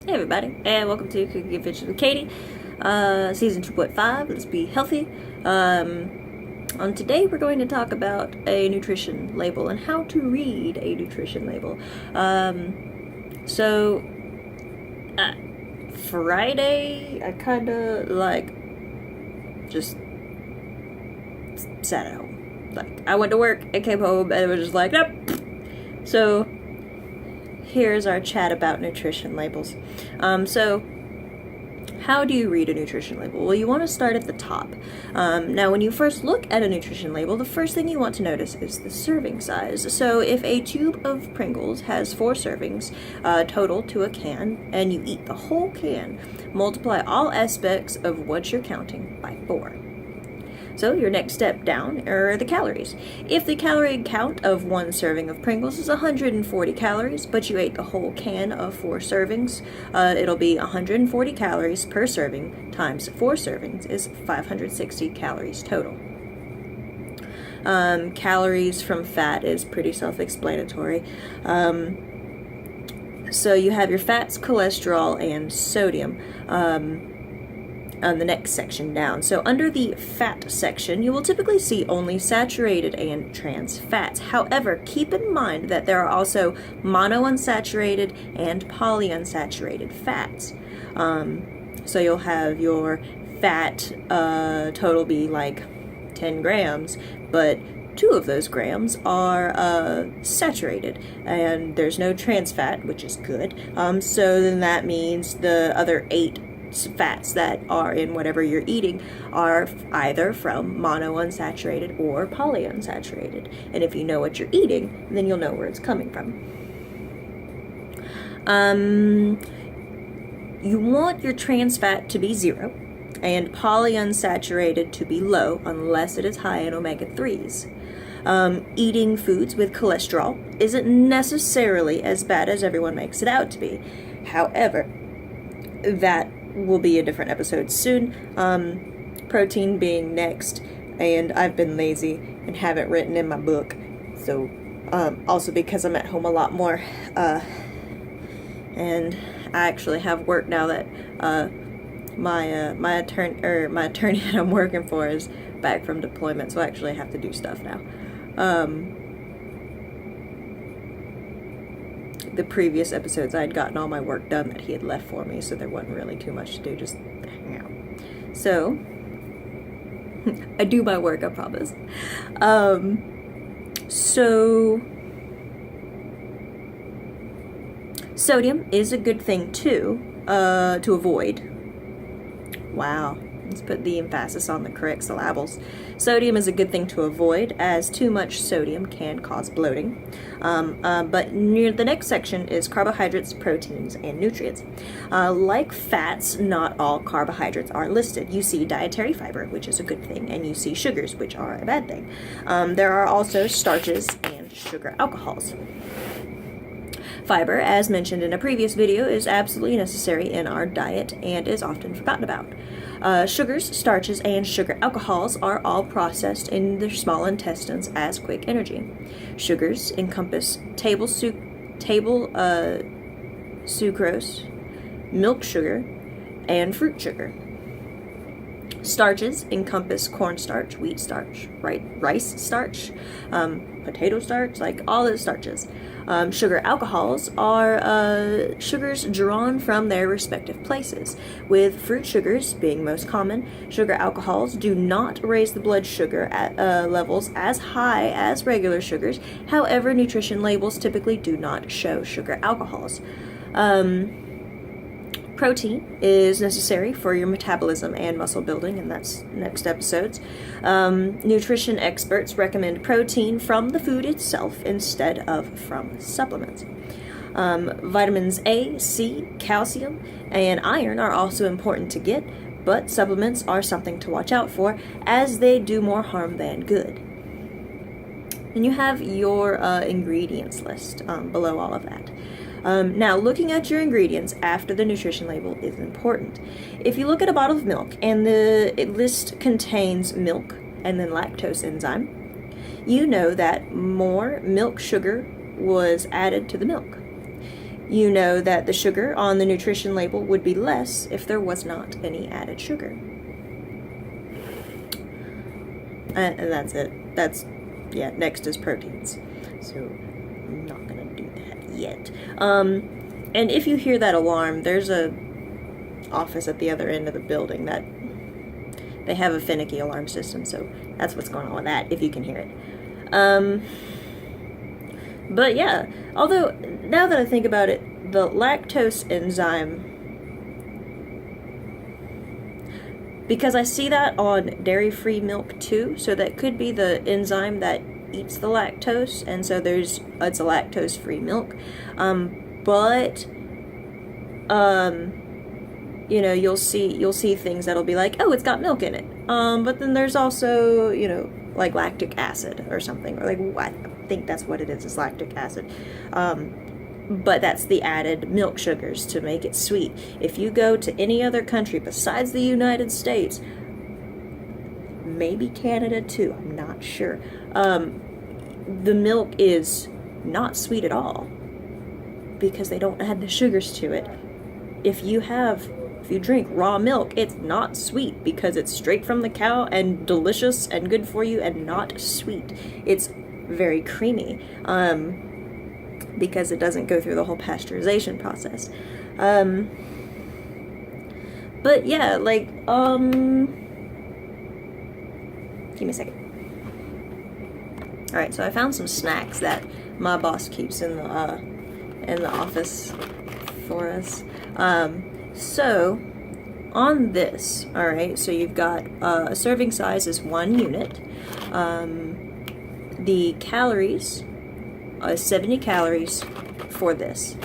Hey everybody, and welcome to Cooking Adventures with Katie, season 2.5. Let's be healthy. On today we're going to talk about a nutrition label and how to read a nutrition label. Friday I kind of just sat at home. I went to work and came home and it was just like, nope. So here's our chat about nutrition labels. How do you read a nutrition label? Well, you want to start at the top. Now, when you first look at a nutrition label, the first thing you want to notice is the serving size. So if a tube of Pringles has 4 servings total to a can, and you eat the whole can, multiply all aspects of what you're counting by 4. So your next step down are the calories. If the calorie count of 1 serving of Pringles is 140 calories, but you ate the whole can of 4 servings, it'll be 140 calories per serving times 4 servings is 560 calories total. Calories from fat is pretty self-explanatory. So you have your fats, cholesterol, and sodium. On the next section down. So under the fat section, you will typically see only saturated and trans fats. However, keep in mind that there are also monounsaturated and polyunsaturated fats. So you'll have your fat total be like 10 grams, but 2 of those grams are saturated, and there's no trans fat, which is good. So then that means the other 8 fats that are in whatever you're eating are either from monounsaturated or polyunsaturated. And if you know what you're eating, then you'll know where it's coming from. You want your trans fat to be 0 and polyunsaturated to be low unless it is high in omega-3s. Eating foods with cholesterol isn't necessarily as bad as everyone makes it out to be. However, that will be a different episode soon. Protein being next, and I've been lazy and haven't written in my book, so also because I'm at home a lot more, and I actually have work now that my attorney that I'm working for is back from deployment, so I actually have to do stuff now. The previous episodes I had gotten all my work done that he had left for me, so there wasn't really too much to do, just hang out. So I do my work, I promise. So sodium is a good thing too, to avoid. Wow. Let's put the emphasis on the correct syllables. Sodium is a good thing to avoid, as too much sodium can cause bloating. But near the next section is carbohydrates, proteins, and nutrients. Like fats, not all carbohydrates are listed. You see dietary fiber, which is a good thing, and you see sugars, which are a bad thing. There are also starches and sugar alcohols. Fiber, as mentioned in a previous video, is absolutely necessary in our diet and is often forgotten about. Sugars, starches, and sugar alcohols are all processed in the small intestines as quick energy. Sugars encompass table sucrose, milk sugar, and fruit sugar. Starches encompass cornstarch, wheat starch, rice starch, potato starch, like all those starches. Sugar alcohols are sugars drawn from their respective places, with fruit sugars being most common. Sugar alcohols do not raise the blood sugar at levels as high as regular sugars. However, nutrition labels typically do not show sugar alcohols. Protein is necessary for your metabolism and muscle building, and that's next episodes. Nutrition experts recommend protein from the food itself instead of from supplements. Vitamins A, C, calcium, and iron are also important to get, but supplements are something to watch out for, as they do more harm than good. And you have your ingredients list below all of that. Now, looking at your ingredients after the nutrition label is important. If you look at a bottle of milk and the list contains milk and then lactose enzyme, you know that more milk sugar was added to the milk. you know that the sugar on the nutrition label would be less if there was not any added sugar. And that's it. Yeah, next is proteins. So I'm not gonna do that yet. And if you hear that alarm, there's a office at the other end of the building that they have a finicky alarm system, so that's what's going on with that, if you can hear it. But yeah, although now that I think about it, the lactose enzyme, because I see that on dairy-free milk too, so that could be the enzyme that eats the lactose, and so it's a lactose-free milk. But you know, you'll see things that'll be like, oh, it's got milk in it. But then there's also, you know, like lactic acid or something, or like, I think that's what it is lactic acid. But that's the added milk sugars to make it sweet. If you go to any other country besides the United States, maybe Canada too, I'm not sure, the milk is not sweet at all because they don't add the sugars to it. If you drink raw milk, it's not sweet because it's straight from the cow and delicious and good for you and not sweet. It's very creamy because it doesn't go through the whole pasteurization process. But yeah, like, give me a second. Alright, so I found some snacks that my boss keeps in the office for us. So on this, alright, so you've got a serving size is 1 unit. The calories, 70 calories for this,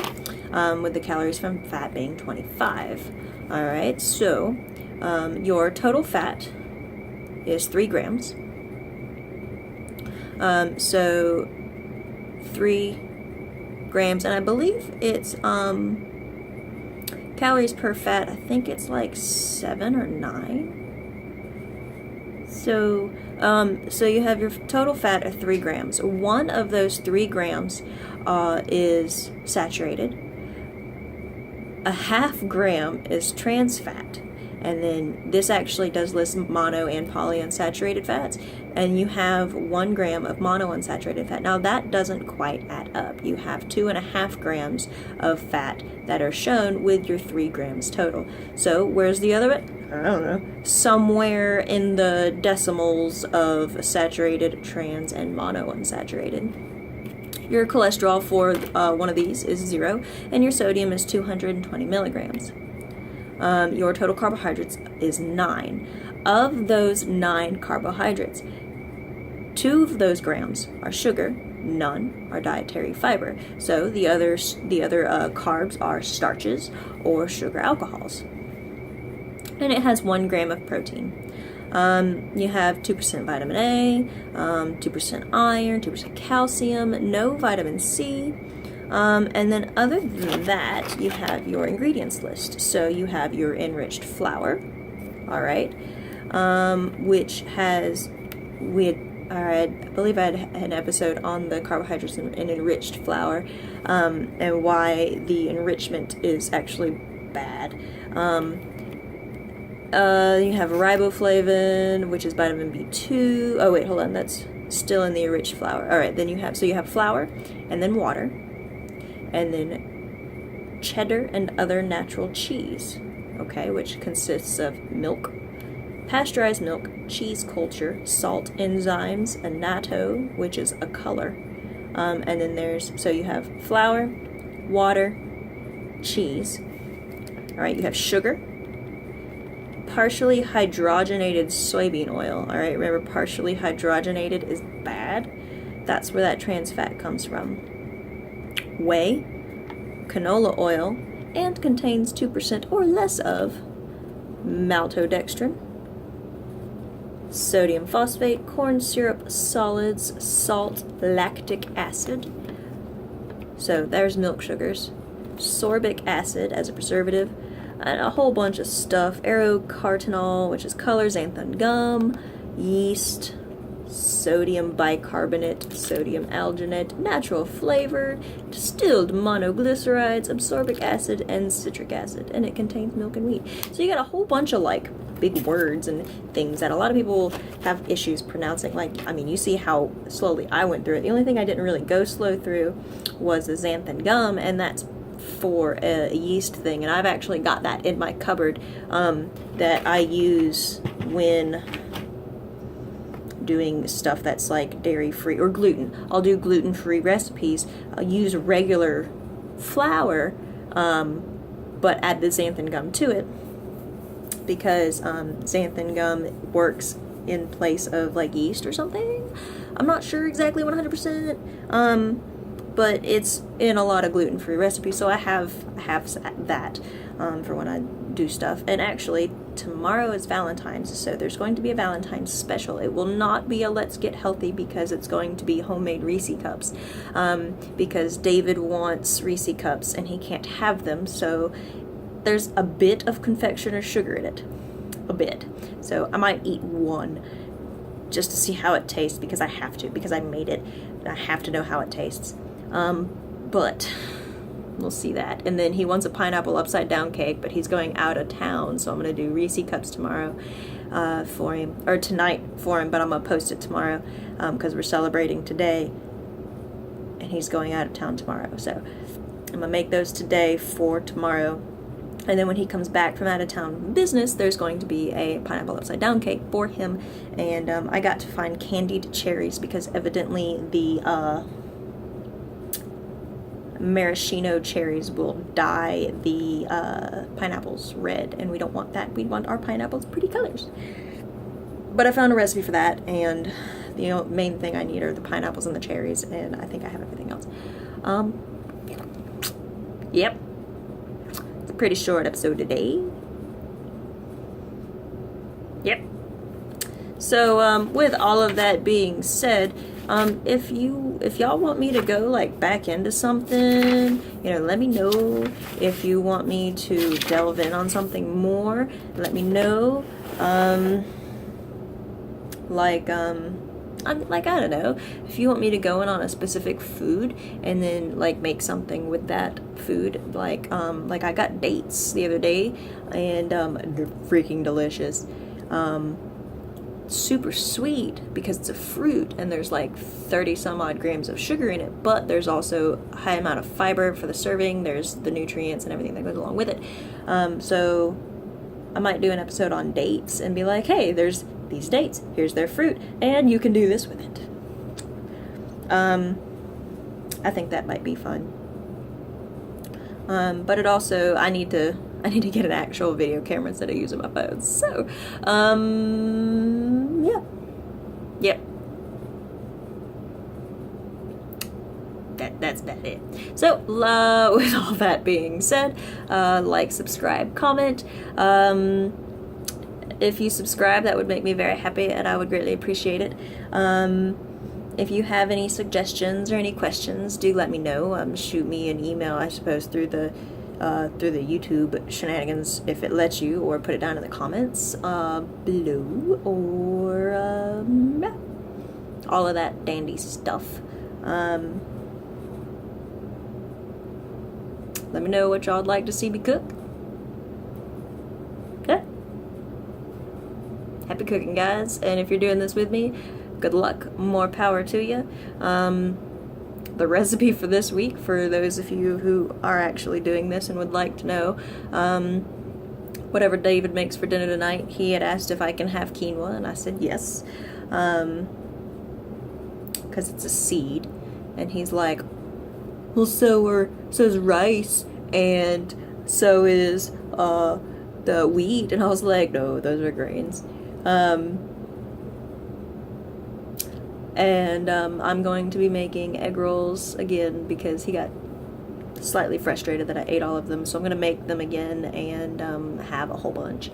with the calories from fat being 25. Alright, so your total fat is 3 grams. So 3 grams, and I believe it's calories per fat, I think it's like 7 or 9. So you have your total fat of 3 grams. 1 of those 3 grams is saturated. A half gram is trans fat. And then this actually does list mono and polyunsaturated fats. And you have 1 gram of monounsaturated fat. Now that doesn't quite add up. You have 2.5 grams of fat that are shown with your 3 grams total. So where's the other bit? I don't know. Somewhere in the decimals of saturated, trans, and monounsaturated. Your cholesterol for one of these is 0, and your sodium is 220 milligrams. Your total carbohydrates is 9. Of those 9 carbohydrates, 2 of those grams are sugar, none are dietary fiber. So the other carbs are starches or sugar alcohols. And it has 1 gram of protein. You have 2% vitamin A, 2% iron, 2% calcium, no vitamin C. And then other than that, you have your ingredients list. So you have your enriched flour, all right, which has, I believe I had an episode on the carbohydrates in enriched flour, and why the enrichment is actually bad. You have riboflavin, which is vitamin B2. Oh wait, hold on, that's still in the enriched flour. All right, then you have flour, and then water, and then cheddar and other natural cheese, okay, which consists of milk, pasteurized milk, cheese culture, salt, enzymes, annatto, which is a color, and then so you have flour, water, cheese. All right, you have sugar, partially hydrogenated soybean oil. All right, remember, partially hydrogenated is bad. That's where that trans fat comes from. Whey, canola oil, and contains 2% or less of maltodextrin, sodium phosphate, corn syrup, solids, salt, lactic acid. So there's milk sugars, sorbic acid as a preservative, and a whole bunch of stuff. Aerocartinol, which is color, xanthan gum, yeast, sodium bicarbonate, sodium alginate, natural flavor, distilled monoglycerides, ascorbic acid, and citric acid, and it contains milk and wheat. So you got a whole bunch of like big words and things that a lot of people have issues pronouncing. Like, I mean, you see how slowly I went through it. The only thing I didn't really go slow through was the xanthan gum, and that's for a yeast thing, and I've actually got that in my cupboard that I use when doing stuff that's like dairy free or gluten. I'll do gluten free recipes. I'll use regular flour, but add the xanthan gum to it, because xanthan gum works in place of like yeast or something. I'm not sure exactly 100%, but it's in a lot of gluten-free recipes, so I have that for when I do stuff. And actually, tomorrow is Valentine's, so there's going to be a Valentine's special. It will not be a Let's Get Healthy, because it's going to be homemade Reese cups, because David wants Reese cups and he can't have them, so there's a bit of confectioner sugar in it. A bit. So I might eat one just to see how it tastes, because I have to, because I made it, and I have to know how it tastes. But we'll see that. And then he wants a pineapple upside down cake, but he's going out of town, so I'm going to do Reese cups tomorrow for him, or tonight for him, but I'm going to post it tomorrow because we're celebrating today, and he's going out of town tomorrow. So I'm going to make those today for tomorrow. And then when he comes back from out of town business, there's going to be a pineapple upside down cake for him. And I got to find candied cherries, because evidently the maraschino cherries will dye the pineapples red, and we don't want that. We want our pineapples pretty colors. But I found a recipe for that, and the main thing I need are the pineapples and the cherries, and I think I have everything else. Yep. It's a pretty short episode today. Yep. So with all of that being said, if y'all want me to go like back into something, let me know. If you want me to delve in on something more, let me know. I don't know, if you want me to go in on a specific food and then like make something with that food, like I got dates the other day, and they're freaking delicious. Super sweet because it's a fruit, and there's like 30 some odd grams of sugar in it, but there's also a high amount of fiber for the serving. There's the nutrients and everything that goes along with it. So I might do an episode on dates and be like, hey, there's these dates, here's their fruit, and you can do this with it. I think that might be fun. But it also, I need to get an actual video camera instead of using my phone. So, yeah. Yep. That's about it. So, with all that being said, like, subscribe, comment. If you subscribe, that would make me very happy, and I would greatly appreciate it. If you have any suggestions or any questions, do let me know. Shoot me an email, I suppose, through the YouTube shenanigans, if it lets you, or put it down in the comments below, or yeah, all of that dandy stuff. Let me know what y'all would like to see me cook. Okay. Happy cooking, guys, and if you're doing this with me, good luck, more power to you. The recipe for this week, for those of you who are actually doing this and would like to know, whatever David makes for dinner tonight, he had asked if I can have quinoa, and I said yes, because it's a seed, and he's like, well, so is rice, and so is the wheat, and I was like, no, those are grains. And I'm going to be making egg rolls again, because he got slightly frustrated that I ate all of them, so I'm going to make them again and have a whole bunch.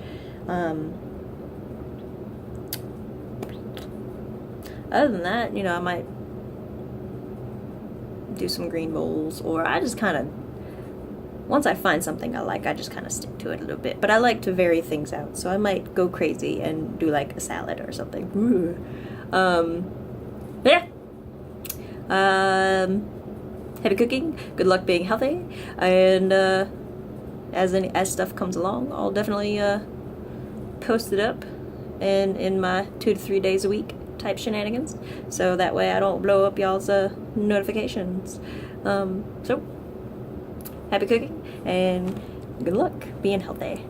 Other than that, I might do some green bowls, or I just kind of, once I find something I like, I just kind of stick to it a little bit. But I like to vary things out, so I might go crazy and do like a salad or something. Yeah. Happy cooking. Good luck being healthy. And as stuff comes along, I'll definitely post it up in my 2 to 3 days a week type shenanigans, so that way I don't blow up y'all's notifications. So happy cooking and good luck being healthy.